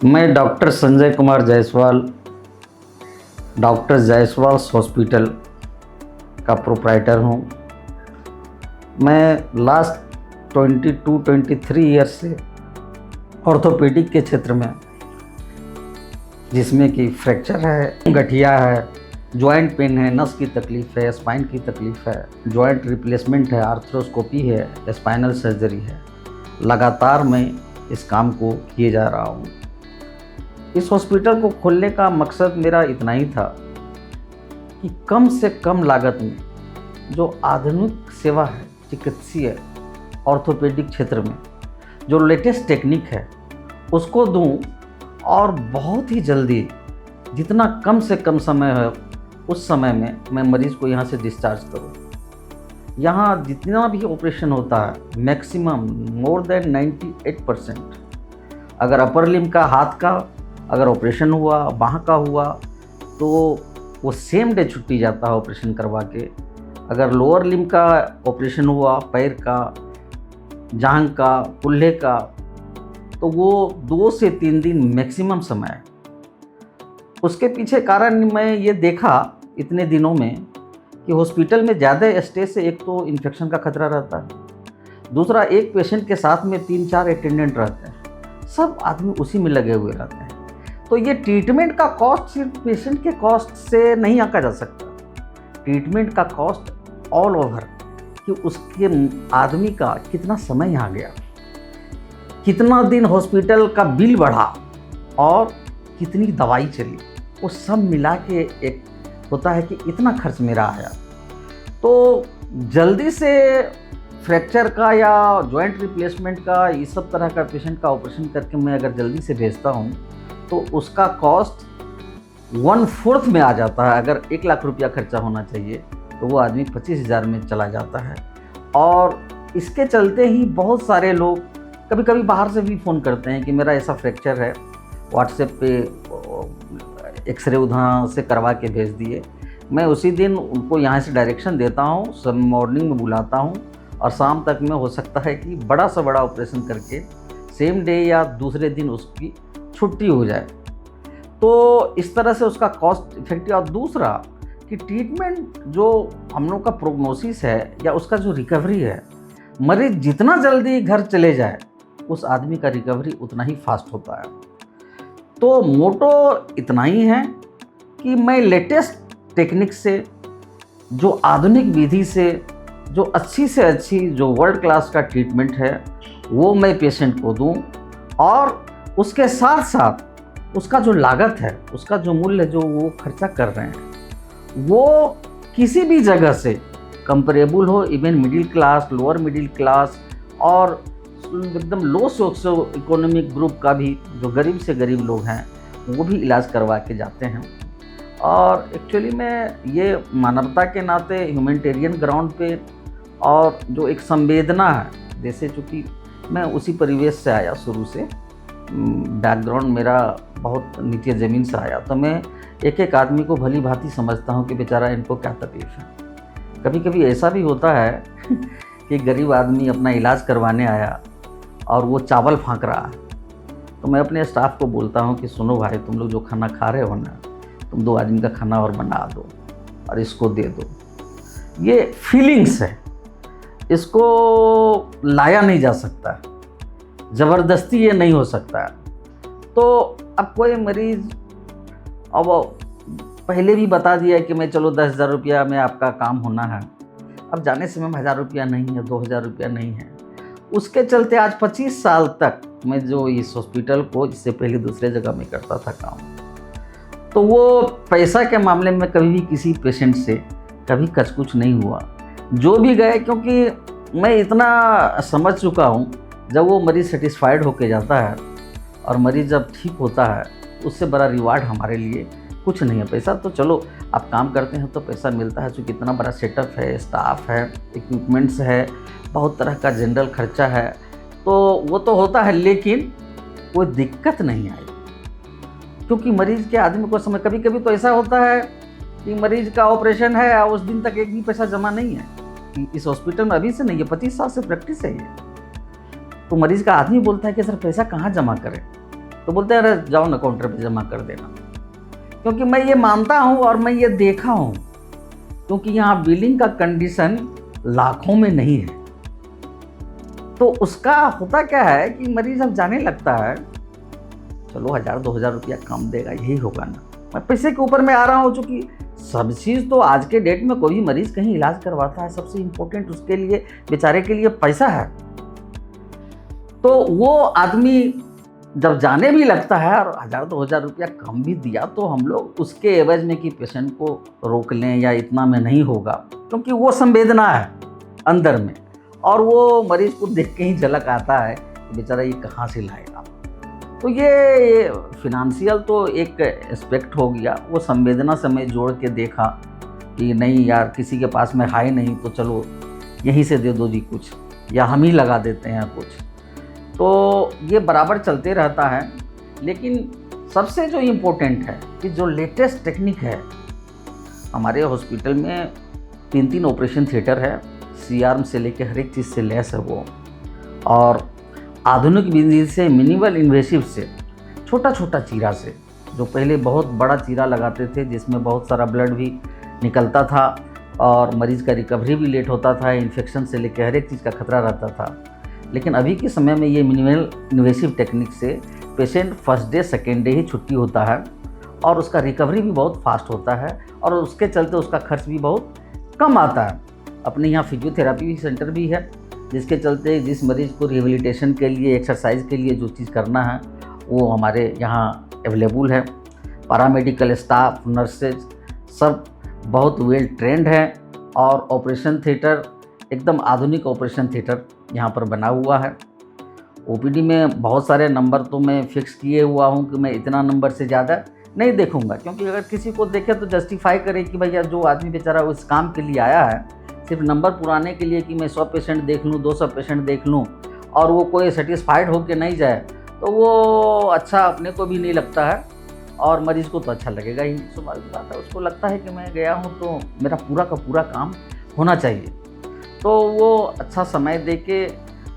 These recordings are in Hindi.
मैं doctor Sanjay Kumar Jaiswal, doctor Jaiswal hospital का प्रोप्राइटर हूँ। मैं लास्ट 22-23 ईयर से ऑर्थोपेडिक के क्षेत्र में, जिसमें कि फ्रैक्चर है, गठिया है, जॉइंट पेन है, नस की तकलीफ़ है, स्पाइन की तकलीफ़ है, जॉइंट रिप्लेसमेंट है, आर्थ्रोस्कोपी है, स्पाइनल सर्जरी है। लगातार मैं इस काम को किए जा रहा हूँ। इस हॉस्पिटल को खोलने का मकसद मेरा इतना ही था कि कम से कम लागत में जो आधुनिक सेवा है चिकित्सीय ऑर्थोपेडिक क्षेत्र में, जो लेटेस्ट टेक्निक है उसको दूं और बहुत ही जल्दी, जितना कम से कम समय है उस समय में मैं मरीज़ को यहाँ से डिस्चार्ज करूँ। यहाँ जितना भी ऑपरेशन होता है मैक्सिमम मोर देन 98%, अगर अपर लिम्ब का, हाथ का अगर ऑपरेशन हुआ, बाह का हुआ, तो वो सेम डे छुट्टी जाता है ऑपरेशन करवा के। अगर लोअर लिम्ब का ऑपरेशन हुआ, पैर का, जांघ का, कुल्हे का, तो वो 2 से 3 दिन मैक्सिमम समय है। उसके पीछे कारण मैं ये देखा इतने दिनों में कि हॉस्पिटल में ज़्यादा स्टे से एक तो इन्फेक्शन का खतरा रहता है, दूसरा एक पेशेंट के साथ में 3-4 अटेंडेंट रहते हैं, सब आदमी उसी में लगे हुए रहते हैं। तो ये ट्रीटमेंट का कॉस्ट सिर्फ पेशेंट के कॉस्ट से नहीं आंका जा सकता। ट्रीटमेंट का कॉस्ट ऑल ओवर, कि उसके आदमी का कितना समय यहाँ गया, कितना दिन हॉस्पिटल का बिल बढ़ा और कितनी दवाई चली, वो सब मिला के एक होता है कि इतना खर्च मेरा आया। तो जल्दी से फ्रैक्चर का या जॉइंट रिप्लेसमेंट का, ये सब तरह का पेशेंट का ऑपरेशन करके मैं अगर जल्दी से भेजता हूँ तो उसका कॉस्ट 1/4 में आ जाता है। अगर 1 लाख रुपया खर्चा होना चाहिए तो वो आदमी 25,000 में चला जाता है। और इसके चलते ही बहुत सारे लोग कभी कभी बाहर से भी फ़ोन करते हैं कि मेरा ऐसा फ्रैक्चर है, व्हाट्सएप पे एक्सरे उधर से करवा के भेज दिए। मैं उसी दिन उनको यहाँ से डायरेक्शन देता हूँ, सब मॉर्निंग में बुलाता हूँ और शाम तक में हो सकता है कि बड़ा से बड़ा ऑपरेशन करके सेम डे या दूसरे दिन उसकी छुट्टी हो जाए। तो इस तरह से उसका कॉस्ट इफेक्टिव। और दूसरा कि ट्रीटमेंट जो हम लोग का प्रोग्नोसिस है या उसका जो रिकवरी है, मरीज जितना जल्दी घर चले जाए उस आदमी का रिकवरी उतना ही फास्ट होता है। तो मोटो इतना ही है कि मैं लेटेस्ट टेक्निक से, जो आधुनिक विधि से, जो अच्छी से अच्छी, जो वर्ल्ड क्लास का ट्रीटमेंट है वो मैं पेशेंट को दूं, और उसके साथ साथ उसका जो लागत है, उसका जो मूल्य जो वो खर्चा कर रहे हैं, वो किसी भी जगह से कंपेरेबल हो। Even middle class, lower middle class और एकदम लो सोशो इकोनॉमिक ग्रुप का भी, जो गरीब से गरीब लोग हैं, वो भी इलाज करवा के जाते हैं। और एक्चुअली में ये मानवता के नाते, ह्यूमैनिटेरियन ग्राउंड पे, और जो एक संवेदना है, जैसे चूँकि मैं उसी परिवेश से आया, शुरू से बैकग्राउंड मेरा बहुत नीचे ज़मीन से आया, तो मैं एक एक आदमी को भली भांति समझता हूँ कि बेचारा इनको क्या तकलीफ़ है। कभी कभी ऐसा भी होता है कि गरीब आदमी अपना इलाज करवाने आया और वो चावल फाँक रहा है, तो मैं अपने स्टाफ को बोलता हूँ कि सुनो भाई, तुम लोग जो खाना खा रहे हो ना, तुम 2 आदमी का खाना और बना दो और इसको दे दो। ये फीलिंग्स है, इसको लाया नहीं जा सकता, ज़बरदस्ती ये नहीं हो सकता। तो अब कोई मरीज़, अब पहले भी बता दिया कि मैं चलो 10,000 रुपया में आपका काम होना है, अब जाने से में 1,000 रुपया नहीं है, 2,000 रुपया नहीं है। उसके चलते आज 25 साल तक मैं जो इस हॉस्पिटल को, इससे पहले दूसरे जगह में करता था काम, तो वो पैसा के मामले में कभी भी किसी पेशेंट से कभी कचकुच नहीं हुआ। जो भी गए, क्योंकि मैं इतना समझ चुका हूँ, जब वो मरीज़ सेटिस्फाइड होके जाता है और मरीज़ जब ठीक होता है, उससे बड़ा रिवार्ड हमारे लिए कुछ नहीं है। पैसा तो चलो आप काम करते हैं तो पैसा मिलता है, चूँकि इतना बड़ा सेटअप है, स्टाफ है, इक्विपमेंट्स है, बहुत तरह का जनरल खर्चा है, तो वो तो होता है, लेकिन कोई दिक्कत नहीं आई, क्योंकि मरीज़ के आदमी को समय, कभी कभी तो ऐसा होता है कि मरीज़ का ऑपरेशन है और उस दिन तक एक भी पैसा जमा नहीं है। इस हॉस्पिटल में अभी से नहीं है, 25 साल से प्रैक्टिस है ये। तो मरीज़ का आदमी बोलता है कि सर पैसा कहाँ जमा करें, तो बोलते हैं अरे जाओ ना काउंटर पे जमा कर देना। क्योंकि मैं ये मानता हूँ और मैं ये देखा हूँ, क्योंकि यहाँ बिलिंग का कंडीशन लाखों में नहीं है। तो उसका होता क्या है कि मरीज अब जाने लगता है चलो 1000-2000 रुपया कम देगा, यही होगा ना, मैं पैसे के ऊपर में आ रहा हूँ। चूँकि सब चीज़ तो आज के डेट में कोई भी मरीज कहीं इलाज करवाता है, सबसे इम्पोर्टेंट उसके लिए बेचारे के लिए पैसा है। तो वो आदमी जब जाने भी लगता है और 1000-2000 रुपया कम भी दिया, तो हम लोग उसके एवज में कि पेशेंट को रोक लें या इतना में नहीं होगा, क्योंकि वो संवेदना है अंदर में, और वो मरीज को देख के ही झलक आता है कि बेचारा ये कहाँ से लाएगा। तो ये फिनेंशियल तो एक एस्पेक्ट हो गया, वो संवेदना से मैं जोड़ के देखा कि नहीं यार किसी के पास में हाई नहीं, तो चलो यहीं से दे दो जी कुछ, या हम ही लगा देते हैं कुछ। तो ये बराबर चलते रहता है। लेकिन सबसे जो इम्पोर्टेंट है कि जो लेटेस्ट टेक्निक है, हमारे हॉस्पिटल में 3 ऑपरेशन थिएटर है, C-आर्म से लेके हर एक चीज़ से लैस है वो, और आधुनिक विधि से मिनिमल इन्वेसिव से छोटा छोटा चीरा से, जो पहले बहुत बड़ा चीरा लगाते थे जिसमें बहुत सारा ब्लड भी निकलता था और मरीज़ का रिकवरी भी लेट होता था, इन्फेक्शन से लेकर हर एक चीज़ का खतरा रहता था। लेकिन अभी के समय में ये मिनिमल इन्वेसिव टेक्निक से patient first day second day ही छुट्टी होता है और उसका रिकवरी भी बहुत फास्ट होता है, और उसके चलते उसका खर्च भी बहुत कम आता है। अपने यहाँ फिजियोथेरापी सेंटर भी है, जिसके चलते जिस मरीज़ को रिहेबिलिटेशन के लिए, एक्सरसाइज के लिए जो चीज़ करना है वो हमारे यहाँ अवेलेबल है। पैरामेडिकल स्टाफ, नर्सेज सब बहुत वेल ट्रेंड है, और ऑपरेशन थिएटर एकदम आधुनिक ऑपरेशन थिएटर यहाँ पर बना हुआ है। ओपीडी में बहुत सारे नंबर तो मैं फिक्स किए हुआ हूँ कि मैं इतना नंबर से ज़्यादा नहीं देखूँगा, क्योंकि अगर किसी को देखे तो जस्टिफाई करे कि भैया जो आदमी बेचारा उस काम के लिए आया है सिर्फ नंबर पुराने के लिए कि मैं 100 पेशेंट देख लूँ, 200 पेशेंट देख लूँ, और वो कोई सेटिस्फाइड होकर नहीं जाए, तो वो अच्छा अपने को भी नहीं लगता है और मरीज़ को तो अच्छा लगेगा ही। स्वाभाविक बात है, उसको लगता है कि मैं गया हूँ तो मेरा पूरा का पूरा काम होना चाहिए। तो वो अच्छा समय दे के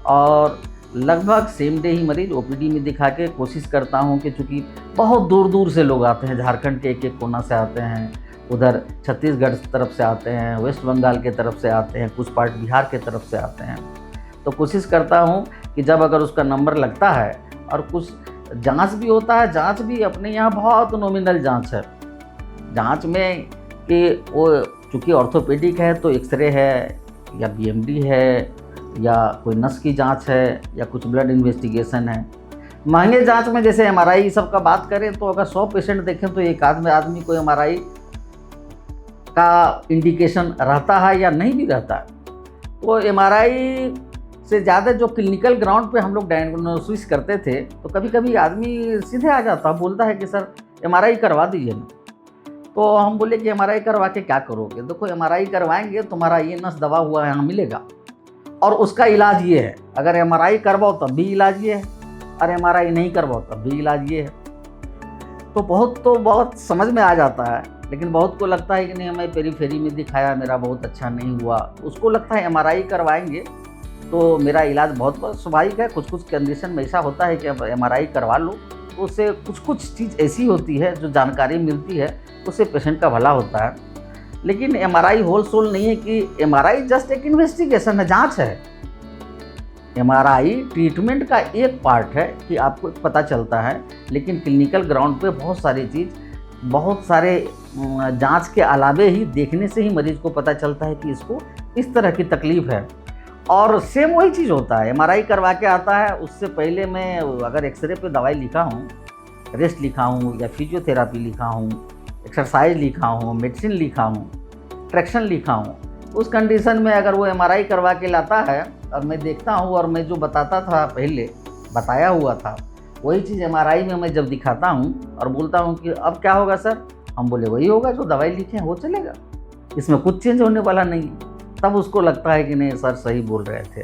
और लगभग सेम डे ही मरीज़ ओपीडी में दिखा के कोशिश करता हूँ कि चूँकि बहुत दूर दूर से लोग आते हैं, झारखंड के एक कोना से आते हैं, उधर छत्तीसगढ़ तरफ से आते हैं, वेस्ट बंगाल के तरफ से आते हैं, कुछ पार्ट बिहार के तरफ से आते हैं। तो कोशिश करता हूँ कि जब अगर उसका नंबर लगता है और कुछ जांच भी होता है, जांच भी अपने यहाँ बहुत नॉमिनल जांच है। जांच में कि वो चूँकि ऑर्थोपेडिक है तो एक्सरे है या बीएमडी है या कोई नस की जांच है या कुछ ब्लड इन्वेस्टिगेशन है। महंगे जांच में जैसे एमआरआई सब का बात करें तो अगर 100 पेशेंट देखें तो एक आदमी को एमआरआई का इंडिकेशन रहता है या नहीं भी रहता है। तो एमआरआई से ज़्यादा जो क्लिनिकल ग्राउंड पे हम लोग डायग्नोसिस करते थे, तो कभी कभी आदमी सीधे आ जाता, बोलता है कि सर एमआरआई करवा दीजिए ना। तो हम बोले कि एमआरआई करवा के क्या करोगे? देखो एमआरआई करवाएंगे तुम्हारा ये नस दबा हुआ यहाँ मिलेगा और उसका इलाज ये है। अगर एमआरआई करवाओ तब भी इलाज ये है, और एमआरआई नहीं करवाओ तब भी इलाज ये है। तो बहुत समझ में आ जाता है। लेकिन बहुत को लगता है कि नहीं, हमें पेरीफेरी में दिखाया, मेरा बहुत अच्छा नहीं हुआ, उसको लगता है एमआरआई करवाएंगे तो मेरा इलाज बहुत स्वाभाविक है। कुछ कंडीशन में ऐसा होता है कि अब एमआरआई करवा लो तो उससे कुछ चीज़ ऐसी होती है जो जानकारी मिलती है, उससे पेशेंट का भला होता है। लेकिन एमआरआई होल सोल नहीं है कि एमआरआई जस्ट एक इन्वेस्टिगेशन है, जांच है। एमआरआई ट्रीटमेंट का एक पार्ट है कि आपको पता चलता है, लेकिन क्लिनिकल ग्राउंड पे बहुत सारी चीज़, बहुत सारे जांच के अलावे ही देखने से ही मरीज़ को पता चलता है कि इसको इस तरह की तकलीफ़ है। और सेम वही चीज़ होता है, एमआरआई करवा के आता है, उससे पहले मैं अगर एक्सरे पे दवाई लिखा हूँ, रेस्ट लिखा हूँ या फिजियोथेरापी लिखा हूँ, एक्सरसाइज लिखा हूँ, मेडिसिन लिखा हूँ, ट्रैक्शन लिखा हूँ, उस कंडीशन में अगर वो एमआरआई करवा के लाता है और मैं देखता हूँ और मैं जो बताता था पहले बताया हुआ था वही चीज़ एमआरआई में मैं जब दिखाता हूँ और बोलता हूँ कि अब क्या होगा सर, हम बोले वही होगा जो दवाई लिखे हैं वो चलेगा, इसमें कुछ चेंज होने वाला नहीं। तब उसको लगता है कि नहीं सर सही बोल रहे थे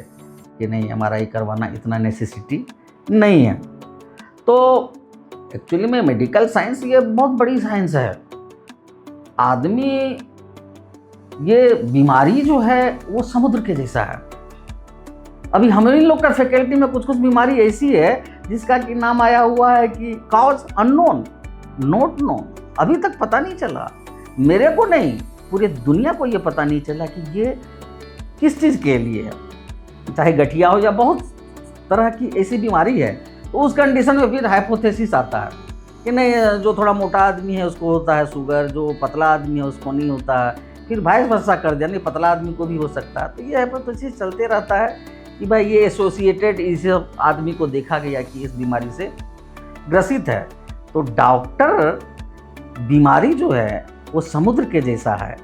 कि नहीं एमआरआई करवाना इतना नेसेसिटी नहीं है। तो एक्चुअली में मेडिकल साइंस ये बहुत बड़ी साइंस है। आदमी, ये बीमारी जो है वो समुद्र के जैसा है। अभी हमारे लोग का फैकल्टी में कुछ बीमारी ऐसी है जिसका कि नाम आया हुआ है कि कॉज अननोन, नॉट नोन, अभी तक पता नहीं चला। मेरे को नहीं, पूरे दुनिया को ये पता नहीं चला कि ये किस चीज़ के लिए है। चाहे गठिया हो या बहुत तरह की ऐसी बीमारी है, तो उस कंडीशन में फिर हाइपोथेसिस आता है कि नहीं, जो थोड़ा मोटा आदमी है उसको होता है शुगर, जो पतला आदमी है उसको नहीं होता है, फिर वाइस वर्सा कर दिया, नहीं पतला आदमी को भी हो सकता है। तो ये हाइपोथेसिस चलते रहता है कि भाई ये एसोसिएटेड इस आदमी को देखा गया कि इस बीमारी से ग्रसित है। तो डॉक्टर, बीमारी जो है वो समुद्र के जैसा है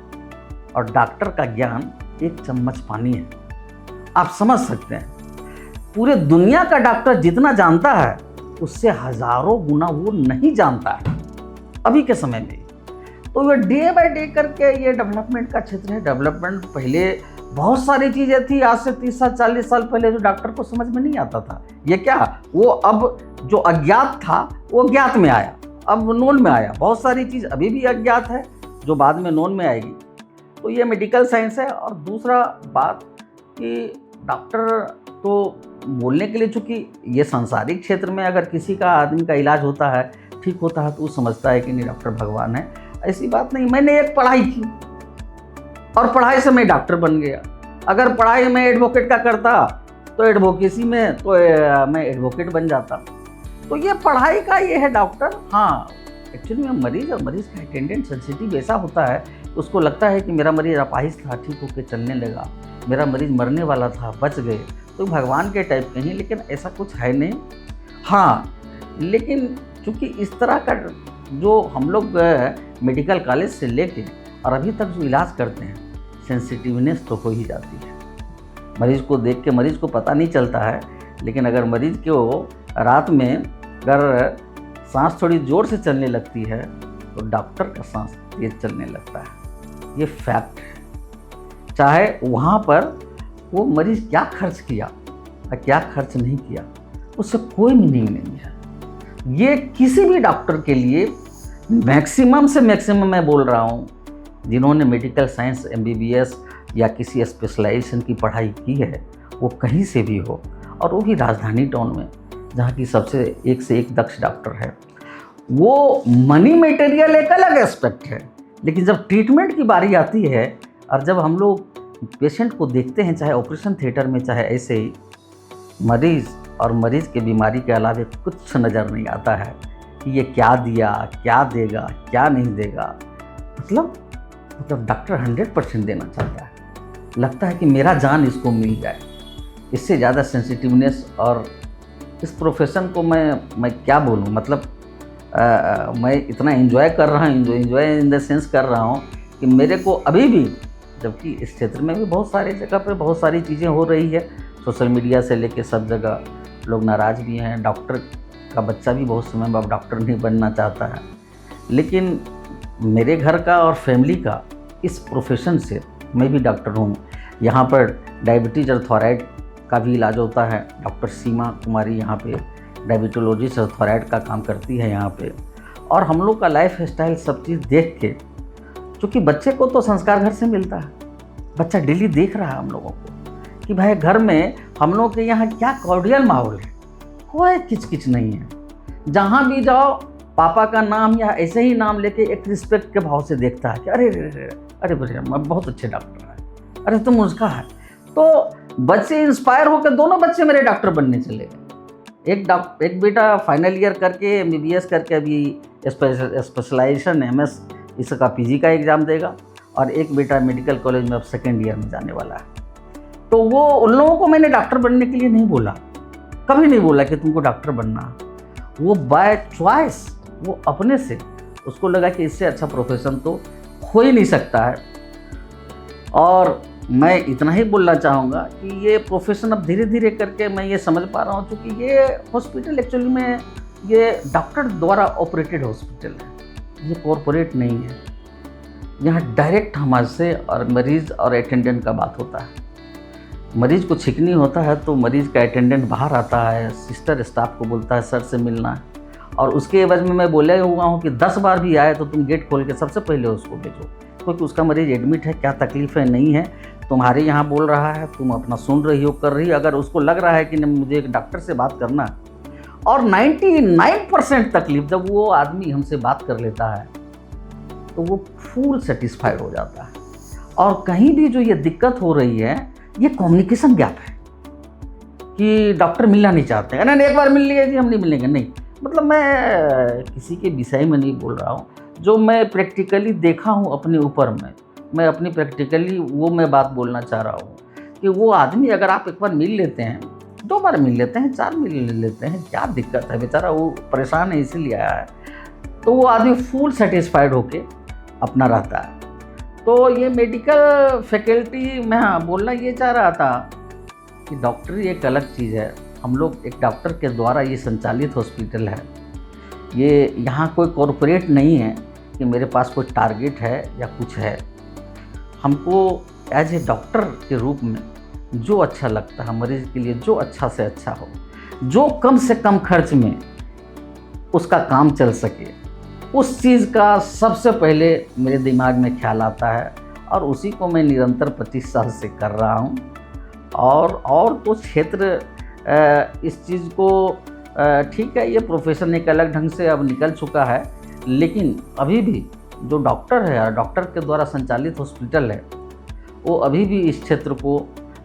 और डॉक्टर का ज्ञान एक चम्मच पानी है। आप समझ सकते हैं, पूरे दुनिया का डॉक्टर जितना जानता है उससे हजारों गुना वो नहीं जानता है अभी के समय में। तो ये डे बाय डे करके ये डेवलपमेंट का क्षेत्र है। डेवलपमेंट, पहले बहुत सारी चीज़ें थी, आज से 30 साल 40 साल पहले जो डॉक्टर को समझ में नहीं आता था। ये क्या, वो अब जो अज्ञात था वो ज्ञात में आया, अब नोन में आया। बहुत सारी चीज़ अभी भी अज्ञात है जो बाद में नोन में आएगी। तो ये मेडिकल साइंस है। और दूसरा बात कि डॉक्टर तो बोलने के लिए, चूँकि ये सांसारिक क्षेत्र में अगर किसी का आदमी का इलाज होता है, ठीक होता है, तो वो समझता है कि नहीं डॉक्टर भगवान है। ऐसी बात नहीं। मैंने एक पढ़ाई की और पढ़ाई से मैं डॉक्टर बन गया। अगर पढ़ाई में एडवोकेट का करता तो एडवोकेसी में तो मैं एडवोकेट बन जाता। तो ये पढ़ाई का ये है डॉक्टर। हाँ, एक्चुअली में मरीज़ और मरीज़ का अटेंडेंट सेंसिटिव ऐसा होता है, उसको लगता है कि मेरा मरीज़ अपाहिज था, ठीक होकर चलने लगा, मेरा मरीज़ मरने वाला था, बच गए, तो भगवान के टाइप के हैं। लेकिन ऐसा कुछ है नहीं। हाँ, लेकिन चूँकि इस तरह का जो हम लोग मेडिकल कॉलेज से लेके और अभी तक जो इलाज करते हैं, सेंसिटिवनेस तो हो ही जाती है। मरीज़ को देख के मरीज़ को पता नहीं चलता है, लेकिन अगर मरीज़ को रात में अगर सांस थोड़ी ज़ोर से चलने लगती है तो डॉक्टर का सांस तेज चलने लगता है। ये फैक्ट है। चाहे वहाँ पर वो मरीज़ क्या खर्च किया या क्या खर्च नहीं किया, उससे कोई मीनिंग नहीं है। ये किसी भी डॉक्टर के लिए मैक्सिमम से मैक्सिमम, मैं बोल रहा हूँ, जिन्होंने मेडिकल साइंस MBBS या किसी स्पेशलाइजेशन की पढ़ाई की है, वो कहीं से भी हो, और वो भी राजधानी टाउन में, जहाँ की सबसे एक से एक दक्ष डॉक्टर है। वो मनी मटेरियल एक अलग एस्पेक्ट है, लेकिन जब ट्रीटमेंट की बारी आती है और जब हम लोग पेशेंट को देखते हैं, चाहे ऑपरेशन थिएटर में, चाहे ऐसे ही, मरीज़ और मरीज़ के बीमारी के अलावा कुछ नज़र नहीं आता है कि ये क्या दिया, क्या देगा, क्या नहीं देगा। मतलब डॉक्टर 100% देना चाहता है। लगता है कि मेरा जान इसको मिल जाए। इससे ज़्यादा सेंसिटिवनेस, और इस प्रोफेशन को मैं क्या बोलूँ, मतलब मैं इतना एंजॉय कर रहा हूँ, एंजॉय इन द सेंस कर रहा हूँ कि मेरे को अभी भी, जबकि इस क्षेत्र में भी बहुत सारी जगह पे बहुत सारी चीज़ें हो रही है, सोशल मीडिया से लेके सब जगह लोग नाराज़ भी हैं। डॉक्टर का बच्चा भी बहुत समय बाद डॉक्टर नहीं बनना चाहता है, लेकिन मेरे घर का और फैमिली का इस प्रोफेशन से, मैं भी डॉक्टर हूँ। यहाँ पर डायबिटीज़ और थायराइड का भी इलाज होता है। डॉक्टर सीमा कुमारी यहाँ पे डायबिटोलॉजिस्ट और थायराइड का काम करती है यहाँ पे। और हम लोग का लाइफ स्टाइल सब चीज़ देख के, क्योंकि बच्चे को तो संस्कार घर से मिलता है, बच्चा डेली देख रहा है हम लोगों को कि भाई घर में हम लोग के यहाँ क्या कॉर्डियल माहौल है, कोई किचकिच नहीं है। जहाँ भी जाओ पापा का नाम या ऐसे ही नाम लेके एक रिस्पेक्ट के भाव से देखता है कि अरे अरे अरे भैया बहुत अच्छे डॉक्टर है, अरे तुम उसका है। तो बच्चे इंस्पायर होकर, दोनों बच्चे मेरे डॉक्टर बनने चले गए। एक बेटा फाइनल ईयर करके MBBS करके अभी स्पेशलाइजेशन MS इसका PG का एग्ज़ाम देगा, और एक बेटा मेडिकल कॉलेज में अब सेकेंड ईयर में जाने वाला है। तो वो उन लोगों को मैंने डॉक्टर बनने के लिए नहीं बोला, कभी नहीं बोला कि तुमको डॉक्टर बनना। वो बाय चॉइस, वो अपने से, उसको लगा कि इससे अच्छा प्रोफेशन तो हो ही नहीं सकता है। और मैं इतना ही बोलना चाहूँगा कि ये प्रोफेशन अब धीरे धीरे करके मैं ये समझ पा रहा हूँ, क्योंकि ये हॉस्पिटल एक्चुअली में ये डॉक्टर द्वारा ऑपरेटेड हॉस्पिटल है, ये कॉरपोरेट नहीं है। यहाँ डायरेक्ट हमारे से और मरीज़ और अटेंडेंट का बात होता है। मरीज़ को छिकनी होता है तो मरीज़ का अटेंडेंट बाहर आता है, सिस्टर स्टाफ को बोलता है सर से मिलना है, और उसके एवज में मैं बोला हुआ हूँ कि 10 बार भी आए तो तुम गेट खोल के सबसे पहले उसको भेजो, क्योंकि उसका मरीज़ एडमिट है, क्या तकलीफ़ है नहीं है, तुम्हारे यहाँ बोल रहा है, तुम अपना सुन रही हो, कर रही हो। अगर उसको लग रहा है कि मुझे एक डॉक्टर से बात करना, और 99% तकलीफ जब वो आदमी हमसे बात कर लेता है तो वो फुल सेटिस्फाइड हो जाता है। और कहीं भी जो ये दिक्कत हो रही है ये कम्युनिकेशन गैप है कि डॉक्टर मिलना नहीं चाहते हैं, नहीं एक बार मिल लिए जी हम नहीं मिलेंगे, नहीं। मतलब मैं किसी के विषय में नहीं बोल रहा हूँ, जो मैं प्रैक्टिकली देखा हूँ अपने ऊपर में, मैं अपनी प्रैक्टिकली वो मैं बात बोलना चाह रहा हूँ कि वो आदमी अगर आप एक बार मिल लेते हैं, 2 बार मिल लेते हैं, 4 मिल लेते हैं, क्या दिक्कत है, बेचारा वो परेशान है इसीलिए आया है, तो वो आदमी फुल सेटिस्फाइड होके अपना रहता है। तो ये मेडिकल फैकल्टी मैं बोलना ये चाह रहा था कि डॉक्टरी एक अलग चीज़ है। हम लोग एक डॉक्टर के द्वारा ये संचालित हॉस्पिटल है, ये यहाँ कोई कॉरपोरेट नहीं है कि मेरे पास कोई टारगेट है या कुछ है। हमको एज ए डॉक्टर के रूप में जो अच्छा लगता है मरीज़ के लिए, जो अच्छा से अच्छा हो, जो कम से कम खर्च में उसका काम चल सके, उस चीज़ का सबसे पहले मेरे दिमाग में ख्याल आता है और उसी को मैं निरंतर 25 साल से कर रहा हूँ। और तो क्षेत्र इस चीज़ को ठीक है, ये प्रोफेशन एक अलग ढंग से अब निकल चुका है, लेकिन अभी भी जो डॉक्टर है, डॉक्टर के द्वारा संचालित हॉस्पिटल है, वो अभी भी इस क्षेत्र को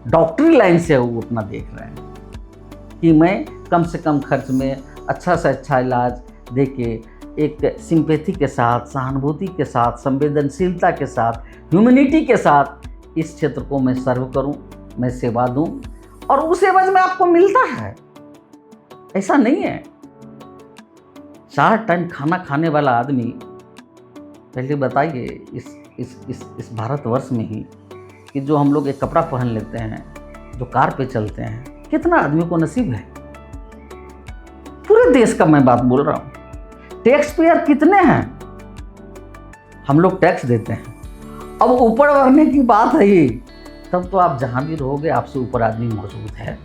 डॉक्टरी लाइन से वो अपना देख रहे हैं कि मैं कम से कम खर्च में अच्छा से अच्छा इलाज देके एक सिंपैथी के साथ, सहानुभूति के साथ, संवेदनशीलता के साथ, ह्यूमैनिटी के साथ इस क्षेत्र को मैं सर्व करूं, मैं सेवा दूं और उस एवज में आपको मिलता है। ऐसा नहीं है 4 टाइम खाना खाने वाला आदमी, पहले बताइए इस भारतवर्ष में ही कि जो हम लोग एक कपड़ा पहन लेते हैं, जो कार पे चलते हैं, कितना आदमी को नसीब है। पूरे देश का मैं बात बोल रहा हूँ। टैक्स पेयर कितने हैं, हम लोग टैक्स देते हैं। अब ऊपर बढ़ने की बात है ये, तब तो आप जहाँ भी रहोगे आपसे ऊपर आदमी मौजूद है।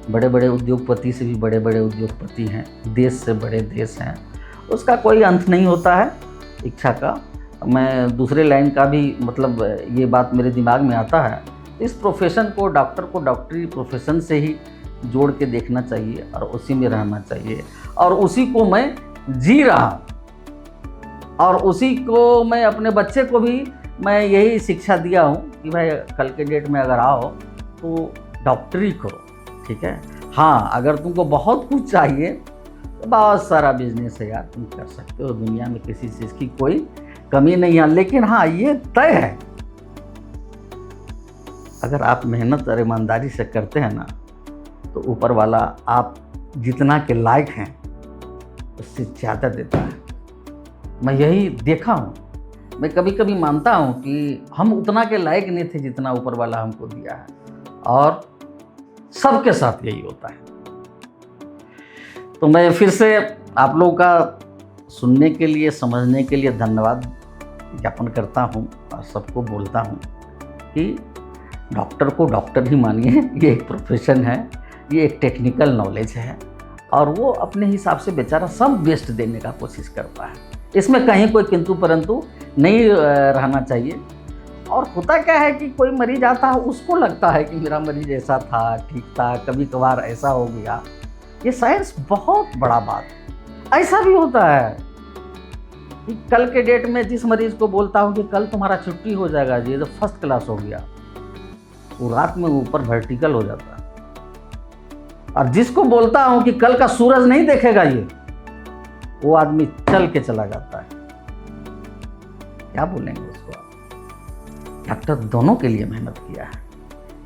बड़े बड़े उद्योगपति से भी बड़े बड़े उद्योगपति हैं, देश से बड़े देश हैं, उसका कोई अंत नहीं होता है इच्छा का। मैं दूसरे लाइन का भी मतलब ये बात मेरे दिमाग में आता है। इस प्रोफेशन को, डॉक्टर को डॉक्टरी प्रोफेशन से ही जोड़ के देखना चाहिए और उसी में रहना चाहिए और उसी को मैं जी रहा हूँ और उसी को मैं अपने बच्चे को भी मैं यही शिक्षा दिया हूँ कि भाई कल के डेट में अगर आओ तो डॉक्टरी करो, ठीक है। हाँ, अगर तुमको बहुत कुछ चाहिए तो बहुत सारा बिजनेस है यार, तुम कर सकते हो, दुनिया में किसी चीज़ की कोई कमी नहीं है। लेकिन हाँ, ये तय है अगर आप मेहनत और ईमानदारी से करते हैं ना, तो ऊपर वाला आप जितना के लायक हैं उससे ज़्यादा देता है। मैं यही देखा हूँ। मैं कभी कभी मानता हूँ कि हम उतना के लायक नहीं थे जितना ऊपर वाला हमको दिया है, और सबके साथ यही होता है। तो मैं फिर से आप लोगों का सुनने के लिए, समझने के लिए धन्यवाद ज्ञापन करता हूँ और सबको बोलता हूँ कि डॉक्टर को डॉक्टर ही मानिए। ये एक प्रोफेशन है, ये एक टेक्निकल नॉलेज है और वो अपने हिसाब से बेचारा सब बेस्ट देने का कोशिश करता है। इसमें कहीं कोई किंतु परंतु नहीं रहना चाहिए। और होता क्या है कि कोई मरीज आता है, उसको लगता है कि मेरा मरीज ऐसा था, ठीक था, कभी कभार ऐसा हो गया। ये साइंस बहुत बड़ा बात है। ऐसा भी होता है कि कल के डेट में जिस मरीज को बोलता हूँ कि कल तुम्हारा छुट्टी हो जाएगा जी, तो फर्स्ट क्लास हो गया, वो रात में ऊपर वर्टिकल हो जाता है। और जिसको बोलता हूँ कि कल का सूरज नहीं देखेगा ये, वो आदमी चल के चला जाता है। क्या बोलेंगे उसको आप? डॉक्टर दोनों के लिए मेहनत किया है,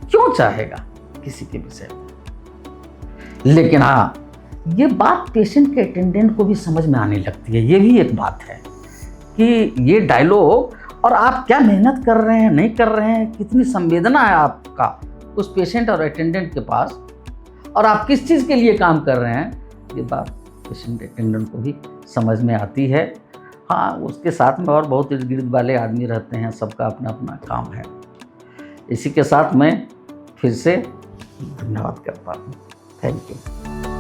क्यों चाहेगा किसी के विषय में? लेकिन हाँ, ये बात पेशेंट के अटेंडेंट को भी समझ में आने लगती है। ये भी एक बात है कि ये डायलॉग और आप क्या मेहनत कर रहे हैं, नहीं कर रहे हैं, कितनी संवेदना है आपका उस पेशेंट और अटेंडेंट के पास, और आप किस चीज़ के लिए काम कर रहे हैं, ये बात पेशेंट अटेंडेंट को भी समझ में आती है। हाँ, उसके साथ में और बहुत इर्द गिर्द वाले आदमी रहते हैं, सबका अपना अपना काम है। इसी के साथ मैं फिर से धन्यवाद करता हूँ। Thank you.